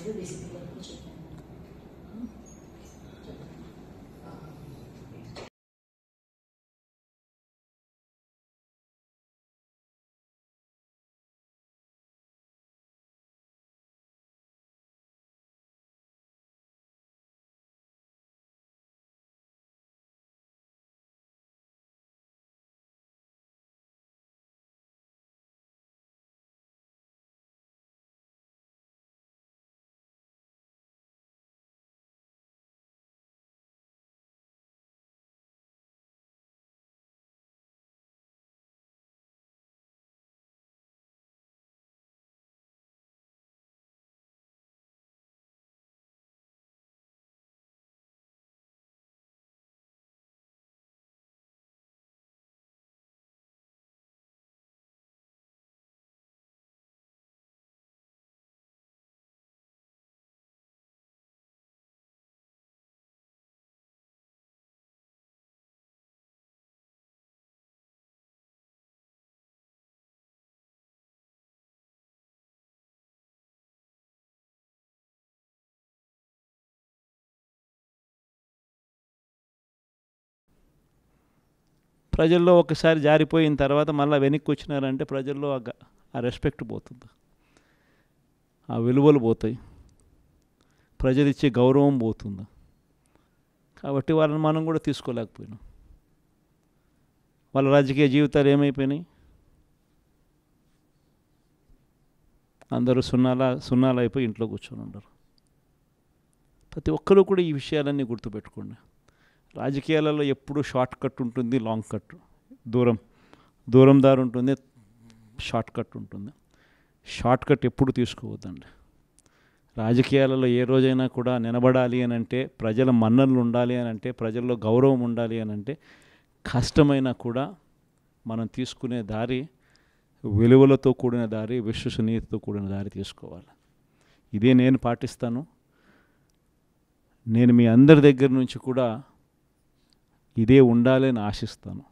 చేశారు, డీసీపీ గారికి చెప్పాను. ప్రజల్లో ఒకసారి జారిపోయిన తర్వాత మళ్ళీ వెనక్కి వచ్చినారంటే ప్రజల్లో ఆ రెస్పెక్ట్ పోతుంది, ఆ విలువలు పోతాయి, ప్రజలు ఇచ్చే గౌరవం పోతుంది. కాబట్టి వాళ్ళని మనం కూడా తీసుకోలేకపోయినాం. వాళ్ళ రాజకీయ జీవితాలు ఏమైపోయినాయి? అందరూ సున్నాలు అయిపోయి ఇంట్లో కూర్చొని ఉండరు. ప్రతి ఒక్కరూ కూడా ఈ విషయాలన్నీ గుర్తుపెట్టుకోండి. రాజకీయాలలో ఎప్పుడు షార్ట్ కట్ ఉంటుంది, లాంగ్ కట్, దూరం దారి ఉంటుంది, షార్ట్ కట్ ఉంటుంది. షార్ట్ కట్ ఎప్పుడు తీసుకోవద్దండి. రాజకీయాలలో ఏ రోజైనా కూడా నిలబడాలి అని అంటే, ప్రజల మన్ననలు ఉండాలి అని అంటే, ప్రజల్లో గౌరవం ఉండాలి అని అంటే, కష్టమైనా కూడా మనం తీసుకునే దారి విలువలతో కూడిన దారి, విశ్వసనీయతతో కూడిన దారి తీసుకోవాలి. ఇదే నేను పాటిస్తాను. నేను మీ అందరి దగ్గర నుంచి కూడా ఇదే ఉండాలని ఆశిస్తాను.